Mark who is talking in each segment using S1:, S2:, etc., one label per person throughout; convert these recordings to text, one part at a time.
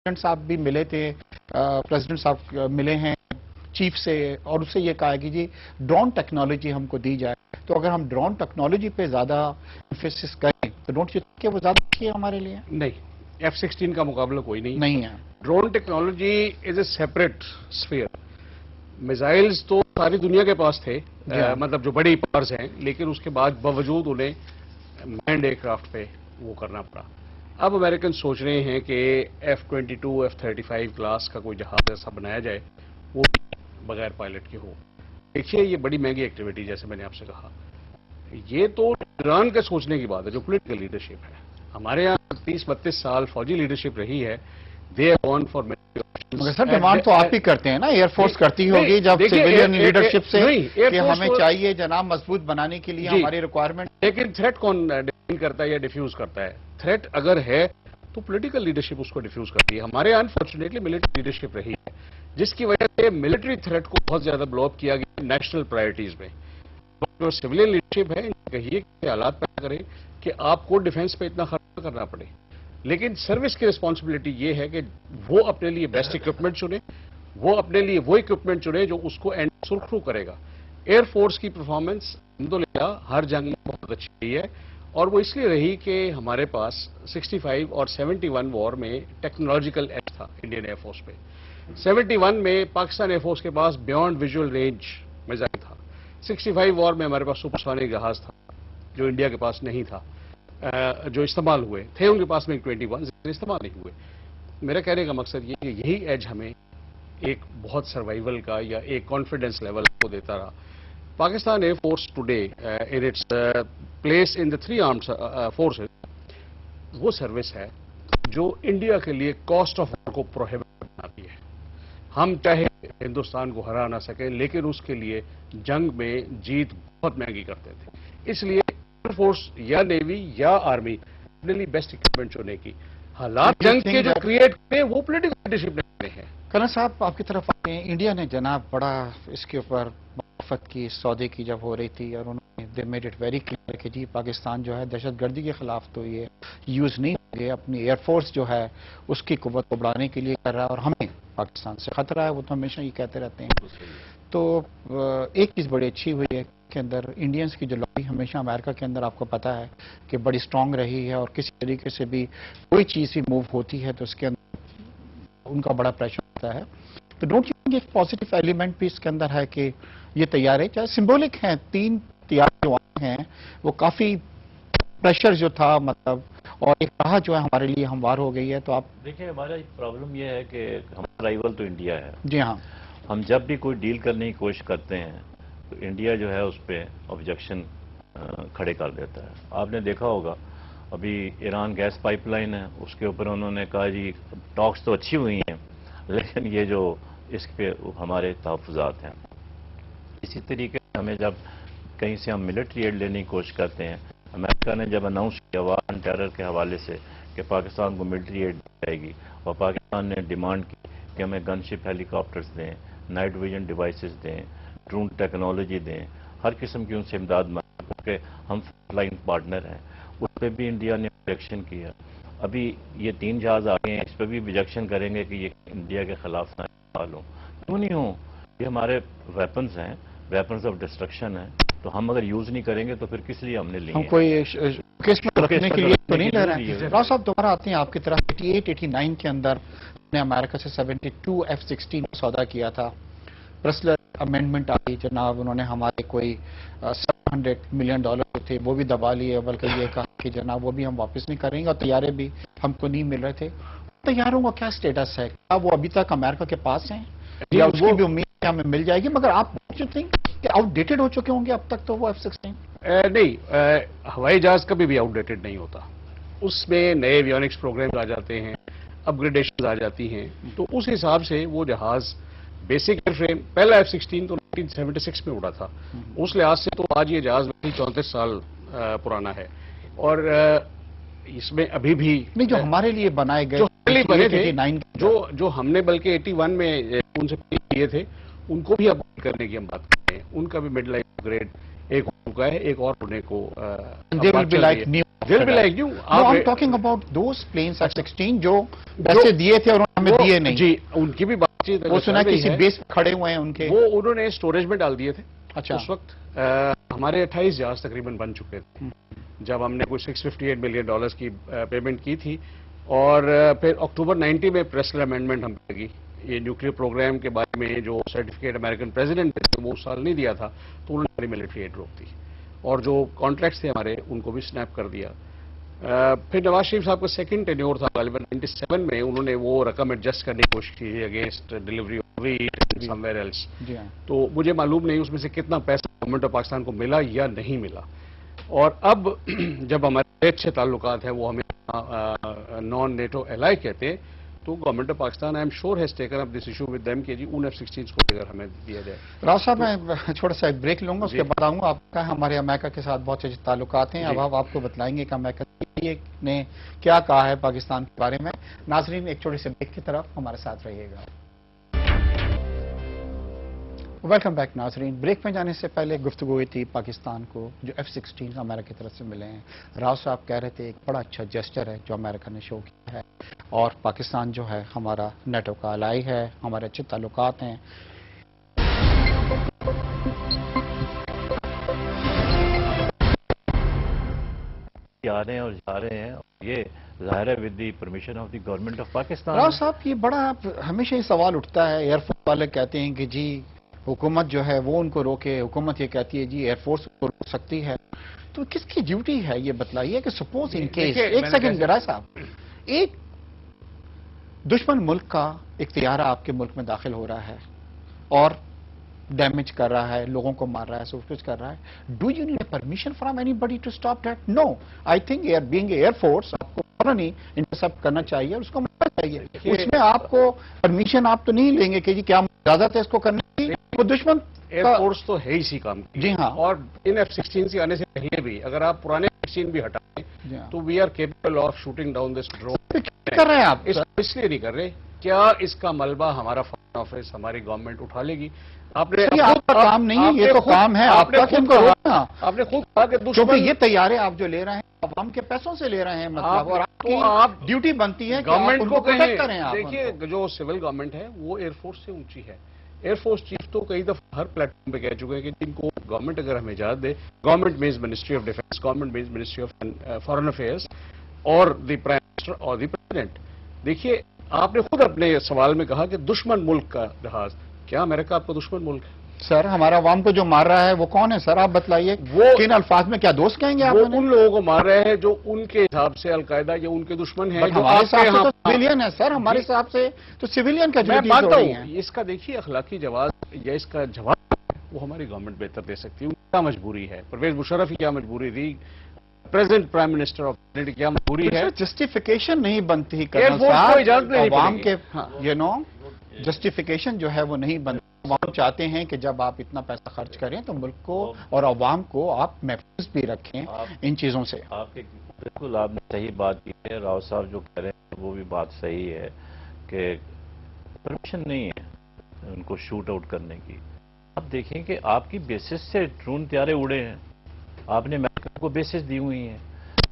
S1: President साहब भी मिले थे, प्रेसिडेंट साहब मिले हैं चीफ से, और उससे ये कहा कि जी ड्रोन टेक्नोलॉजी हमको दी जाए। तो अगर हम ड्रोन टेक्नोलॉजी पे ज्यादा एम्फेसिस करें तो डोंट यू थिंक वो ज्यादा अच्छी है हमारे लिए?
S2: नहीं, F-16 का मुकाबला कोई
S1: नहीं है।
S2: Drone technology is a separate sphere. Missiles तो सारी दुनिया के पास थे, मतलब जो बड़ी पावर्स हैं, लेकिन उसके बाद बावजूद उन्हें मैंड एयरक्राफ्ट पे वो करना पड़ा। अब अमेरिकन सोच रहे हैं कि F-22, F-35 क्लास का कोई जहाज ऐसा बनाया जाए वो बगैर पायलट के हो। देखिए, ये बड़ी महंगी एक्टिविटी, जैसे मैंने आपसे कहा, ये तो ईरान के सोचने की बात है, जो पॉलिटिकल लीडरशिप है। हमारे यहाँ 30-32 साल फौजी लीडरशिप रही है। दे आर गॉन फॉर
S1: मगर सर डिमांड तो आप ही करते हैं ना, एयरफोर्स करती होगी जब सिविलियन लीडरशिप से कि हमें चाहिए जनाब मजबूत बनाने के लिए हमारी रिक्वायरमेंट।
S2: लेकिन थ्रेट कौन डिफाइन करता है या डिफ्यूज करता है? थ्रेट अगर है तो पॉलिटिकल लीडरशिप उसको डिफ्यूज करती है। हमारे यहाँ अनफॉर्चुनेटली मिलिट्री लीडरशिप रही है, जिसकी वजह से मिलिट्री थ्रेट को बहुत ज्यादा ब्लॉक किया गया नेशनल प्रायोरिटीज में। जो सिविलियन लीडरशिप है, कहिए कि हालात पैदा करें कि आपको डिफेंस पे इतना खर्च करना पड़े, लेकिन सर्विस की रिस्पॉन्सिबिलिटी ये है कि वो अपने लिए बेस्ट इक्विपमेंट चुने, वो अपने लिए वो इक्विपमेंट चुने जो उसको एंड सुरखरू करेगा। एयरफोर्स की परफॉर्मेंस अल्हम्दुलिल्लाह हर जंग में बहुत अच्छी रही है, और वो इसलिए रही कि हमारे पास 65 और 71 वॉर में टेक्नोलॉजिकल एज था इंडियन एयरफोर्स पे। 71 में पाकिस्तान एयरफोर्स के पास बियॉन्ड विजुअल रेंज मिसाइल था। 65 वॉर में हमारे पास सुपरसोनिक जहाज था जो इंडिया के पास नहीं था, जो इस्तेमाल हुए थे उनके पास में 21 इस्तेमाल नहीं हुए। मेरा कहने का मकसद ये कि यही एज हमें एक बहुत सर्वाइवल का या एक कॉन्फिडेंस लेवल को देता रहा। Pakistan air force today in its place in the 3 armed forces, वो सर्विस है जो इंडिया के लिए कॉस्ट ऑफ वॉर को प्रोहिबिट बनाती है। हम चाहे हिंदुस्तान को हरा ना सके, लेकिन उसके लिए जंग में जीत बहुत महंगी करते थे। इसलिए एयरफोर्स या नेवी या आर्मी अपने लिए बेस्ट इक्विपमेंट चुने की हालात जंग के जो क्रिएट करें वो पॉलिटिकल लीडरशिप ने हैं।
S1: कर्नल साहब आपकी तरफ आते हैं, इंडिया ने जनाब बड़ा इसके ऊपर मुआफत की सौदे की जब हो रही थी, और उन्होंने they made it very clear कि जी पाकिस्तान जो है दहशतगर्दी के खिलाफ तो ये यूज नहीं होंगे, अपनी एयरफोर्स जो है उसकी कुव्वत को बढ़ाने के लिए कर रहा है, और हमें पाकिस्तान से खतरा है, वो तो हमेशा ये कहते रहते हैं। तो एक चीज बड़ी अच्छी हुई है के अंदर इंडियंस की जो लॉबी हमेशा अमेरिका के अंदर आपको पता है कि बड़ी स्ट्रांग रही है, और किसी तरीके से भी कोई चीज भी मूव होती है तो उसके अंदर उनका बड़ा प्रेशर होता है। तो डोंट यू थिंक एक पॉजिटिव एलिमेंट भी इसके अंदर है कि ये तैयार है, चाहे सिंबॉलिक हैं, 3 तैयार जो हैं वो काफी प्रेशर जो था मतलब, और एक राह जो है हमारे लिए हमवार हो गई है। तो आप
S3: देखिए, हमारा प्रॉब्लम ये है कि हमारा राइवल तो इंडिया है।
S1: जी हाँ,
S3: हम जब भी कोई डील करने की कोशिश करते हैं तो इंडिया जो है उस पर ऑब्जेक्शन खड़े कर देता है। आपने देखा होगा अभी ईरान गैस पाइपलाइन है, उसके ऊपर उन्होंने कहा जी टॉक्स तो अच्छी हुई हैं, लेकिन ये जो इस पे हमारे तहफ़्फ़ुज़ात हैं। इसी तरीके से हमें जब कहीं से हम मिलिट्री एड लेने की कोशिश करते हैं, अमेरिका ने जब अनाउंस किया वार ऑन टेरर के हवाले से कि पाकिस्तान को मिलिट्री एड दी जाएगी, और पाकिस्तान ने डिमांड की कि हमें गनशिप हेलीकॉप्टर्स दें, नाइट विजन डिवाइसेस दें, ड्रोन टेक्नोलॉजी दें, हर किस्म की उनसे इमदाद मांगी, क्योंकि हम फ्रंटलाइन पार्टनर हैं। उस पर भी इंडिया ने ऑब्जेक्शन किया। अभी ये 3 जहाज आ गए हैं, इस पर भी ऑब्जेक्शन करेंगे कि ये इंडिया के खिलाफ ना इस्तेमाल हो। क्यों नहीं हो? ये हमारे वेपन्स हैं, वेपन्स ऑफ डिस्ट्रक्शन है, तो हम अगर यूज नहीं करेंगे तो फिर किस लिए हमने लिए?
S1: हम कोई केस में रखने के लिए तो नहीं ले रहे हैं। राव साहब दोबारा आते हैं आपकी तरफ। 88-89 के अंदर ने अमेरिका से 72 F-16 सौदा किया था। ब्रसलर अमेंडमेंट आई जनाब, उन्होंने हमारे कोई $700 मिलियन थे वो भी दबा लिए, बल्कि ये कहा कि जनाब वो भी हम वापस नहीं करेंगे, और तैयारे भी हमको नहीं मिल रहे थे। तैयारों का क्या स्टेटस है? क्या वो अभी तक अमेरिका के पास हैं या उसकी भी उम्मीद है हमें मिल जाएगी? मगर आप थिंक कि आउटडेटेड हो चुके होंगे अब तक तो वो F-16?
S2: नहीं, हवाई जहाज कभी भी आउटडेटेड नहीं होता। उसमें नए एवियोनिक्स प्रोग्राम आ जाते हैं, अपग्रेडेशन आ जाती हैं, तो उस हिसाब से वो जहाज बेसिक एयरफ्रेम, पहला F-16 तो 1976 में उड़ा था, उस लिहाज से तो आज ये जहाज 34 साल पुराना है, और इसमें अभी भी
S1: नहीं जो हमारे लिए बनाए गए,
S2: जो बने थे,
S1: 89
S2: जो हमने बल्कि 81 में उनसे किए थे, उनको भी अपग्रेड करने की हम बात कर रहे हैं। उनका भी मिड लाइफ अपग्रेड एक हो चुका है, एक और होने को They'll be like you.
S1: No, I'm talking about those planes F-16 जो पैसे दिए थे और हमें दिए नहीं।
S2: जी, उनकी भी बातचीत
S1: वो सुना किसी बेस पे खड़े हुए हैं उनके।
S2: वो उन्होंने स्टोरेज में डाल दिए थे।
S1: अच्छा।
S2: उस वक्त हमारे 28 जहाज तकरीबन बन चुके थे जब हमने कोई $658 मिलियन की पेमेंट की थी। और फिर अक्टूबर 90 में प्रेसिडेंट अमेंडमेंट हम लगी, ये न्यूक्लियर प्रोग्राम के बारे में जो सर्टिफिकेट अमेरिकन प्रेसिडेंट थे वो उस साल नहीं दिया था, तो उन्होंने हमारी मिलिट्री एड रोक दी और जो कॉन्ट्रैक्ट्स थे हमारे उनको भी स्नैप कर दिया। फिर नवाज शरीफ साहब का सेकंड टेन्योर था गालिबन 97 में, उन्होंने वो रकम एडजस्ट करने की कोशिश की against delivery of wheat somewhere else. तो मुझे मालूम नहीं उसमें से कितना पैसा गवर्नमेंट ऑफ पाकिस्तान को मिला या नहीं मिला। और अब जब हमारे अच्छे ताल्लुकात हैं, वो हमें नॉन नेटो एलाई कहते हैं, तो government of Pakistan I am sure has taken up this issue with them कि जी उन F-16 को अगर हमें दिया जाए।
S1: राव साहब मैं छोटा सा एक ब्रेक लूंगा, उसके बाद आऊंगा। आपका हमारे अमेरिका के साथ बहुत अच्छे ताल्लुकात हैं, अब आप आपको बतलाएंगे कि अमेरिका ने क्या कहा है पाकिस्तान के बारे में। नाजरीन एक छोटे से ब्रेक की तरफ हमारे साथ रहिएगा। वेलकम बैक नाजरीन। ब्रेक में जाने से पहले गुफ्तगू हुई थी पाकिस्तान को जो F-16 अमेरिका की तरफ से मिले हैं। राव साहब कह रहे थे एक बड़ा अच्छा जेस्चर है जो अमेरिका ने शो किया है और पाकिस्तान जो है हमारा नेटो का अलाई है, हमारे अच्छे ताल्लुकात हैं।
S3: आ रहे हैं और जा रहे हैं, ये जाहिर है with the permission of the government of Pakistan.
S1: Rao साहब ये बड़ा हमेशा ही सवाल उठता है, एयरफोर्स वाले कहते हैं कि जी हुकूमत जो है वो उनको रोके, हुकूमत ये कहती है जी एयरफोर्स को रोक सकती है, तो किसकी ड्यूटी है ये बतलाइए कि सपोज इन केस, एक सेकंड राय साहब, एक दुश्मन मुल्क का एक तैयारा आपके मुल्क में दाखिल हो रहा है और डैमेज कर रहा है, लोगों को मार रहा है, सब कुछ कर रहा है, do you need permission from anybody to stop that? No, I think being air force आपको फौरन ही इंटरसेप्ट करना चाहिए और उसको मारना चाहिए। उसमें आपको परमिशन आप तो नहीं लेंगे कि जी क्या इजाजत है इसको करने की, वो दुश्मन
S2: एयरफोर्स तो है इसी काम की।
S1: जी हाँ।
S2: और इन F-16 के आने से पहले भी अगर आप पुराने F-16 भी हटाएं तो we are capable of shooting down this drone.
S1: कर रहे हैं आप
S2: इसलिए नहीं कर रहे, क्या इसका मलबा हमारा फॉरेन ऑफिस हमारी गवर्नमेंट उठा लेगी? आपने
S1: आपका काम नहीं है, ये तो काम है आपका कि उनको रोकना।
S2: आपने खुद कहा कि
S1: क्योंकि ये तैयारे आप जो ले रहे हैं अवाम के पैसों से ले रहे हैं, मतलब और आपकी ड्यूटी बनती है
S2: गवर्नमेंट को
S1: प्रोटेक्ट करें। आप
S2: देखिए जो सिविल गवर्नमेंट है वो एयरफोर्स से ऊंची है। एयरफोर्स चीफ तो कई दफा हर प्लेटफॉर्म पे कह चुके हैं कि जिनको गवर्नमेंट अगर हमें इजाजत दे, government means ministry of defence, government means ministry of foreign affairs और द प्राइम मिनिस्टर और द प्रेसिडेंट। देखिए आपने खुद अपने सवाल में कहा कि दुश्मन मुल्क का लिहाज, क्या अमेरिका आपका दुश्मन मुल्क है?
S1: सर हमारा अवाम को जो मार रहा है वो कौन है सर, आप बतलाइए। वो किन अल्फाज में क्या दोस्त कहेंगे आप?
S2: वो उन लोगों को मार रहे हैं जो उनके हिसाब से अलकायदा या उनके दुश्मन है।
S1: हमारे हिसाब से तो सिविलियन है सर, हमारे हिसाब से तो सिविलियन का
S2: मैं मानता हूं। इसका देखिए अखलाकी जवाब या इसका जवाब वो हमारी गवर्नमेंट बेहतर दे सकती है। क्या मजबूरी है? परवेज मुशर्रफ की क्या मजबूरी थी? Present prime minister of India की क्या मजबूरी है?
S1: जस्टिफिकेशन नहीं बनती
S2: एयरफोर्स को इजाजत नहीं
S1: अवाम के, यू नो जस्टिफिकेशन जो है वो नहीं बनती। अवाम चाहते हैं कि जब आप इतना पैसा खर्च करें तो मुल्क को और अवाम को आप महफूज भी रखें इन चीजों से।
S3: आपके बिल्कुल आपने सही बात की है, राव साहब जो कह रहे हैं वो भी बात सही है कि परमिशन नहीं है उनको शूट आउट करने की। आप देखें कि आपकी बेसिस से ड्रोन त्यारे उड़े हैं, आपने अमेरिका को बेसिस दी हुई हैं,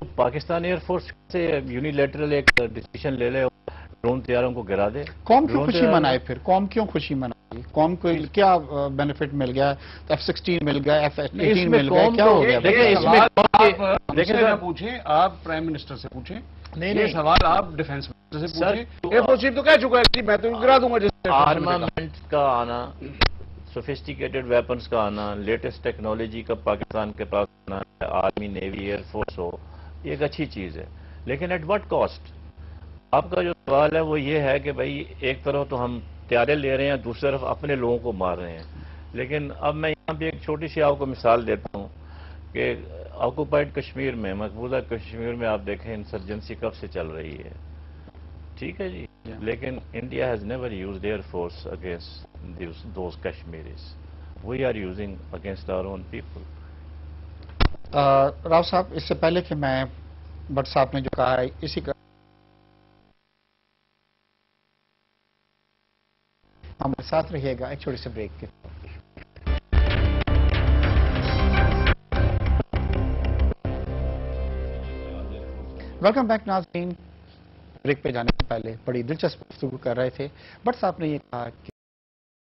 S3: तो पाकिस्तान एयरफोर्स से यूनिलेटरल एक डिसीजन ले ले ड्रोन तैयारों को गिरा दे।
S1: कौम क्यों खुशी मनाए? फिर कौम क्यों खुशी मनाई? कौम को क्या बेनिफिट मिल गया? F-16 मिल गया, F-18 मिल गया, क्या हो गया?
S2: देखिए पूछें, आप प्राइम मिनिस्टर से पूछें, नहीं सवाल आप डिफेंस मिनिस्टर से पूछें। एयरफोर्स चीफ तो कह चुका है कि मैं तो गिरा दूंगा। जैसे
S3: आर्मामेंट का आना, सोफिस्टिकेटेड वेपन्स का आना, लेटेस्ट टेक्नोलॉजी का पाकिस्तान के पास आना, आर्मी नेवी एयरफोर्स हो, ये एक अच्छी चीज है, लेकिन एट व्हाट कॉस्ट? आपका जो सवाल है वो ये है कि भाई एक तरफ तो हम त्यारे ले रहे हैं, दूसरी तरफ अपने लोगों को मार रहे हैं। लेकिन अब मैं यहाँ पे एक छोटी सी आपको मिसाल देता हूँ कि ऑक्युपाइड कश्मीर में, मकबूजा कश्मीर में आप देखें इंसर्जेंसी कब से चल रही है, ठीक है जी, लेकिन India has never used air force against those Kashmiris, we are using against our own people.
S1: Rao साहब इससे पहले कि मैं भट्ट साहब ने जो कहा है इसी का हमारे साथ रहिएगा एक छोटे से ब्रेक के। ویلکم بیک ناظرین، بریک پہ جانے سے پہلے بڑی دلچسپ گفتگو کر رہے تھے. بٹ صاحب نے یہ کہا کہ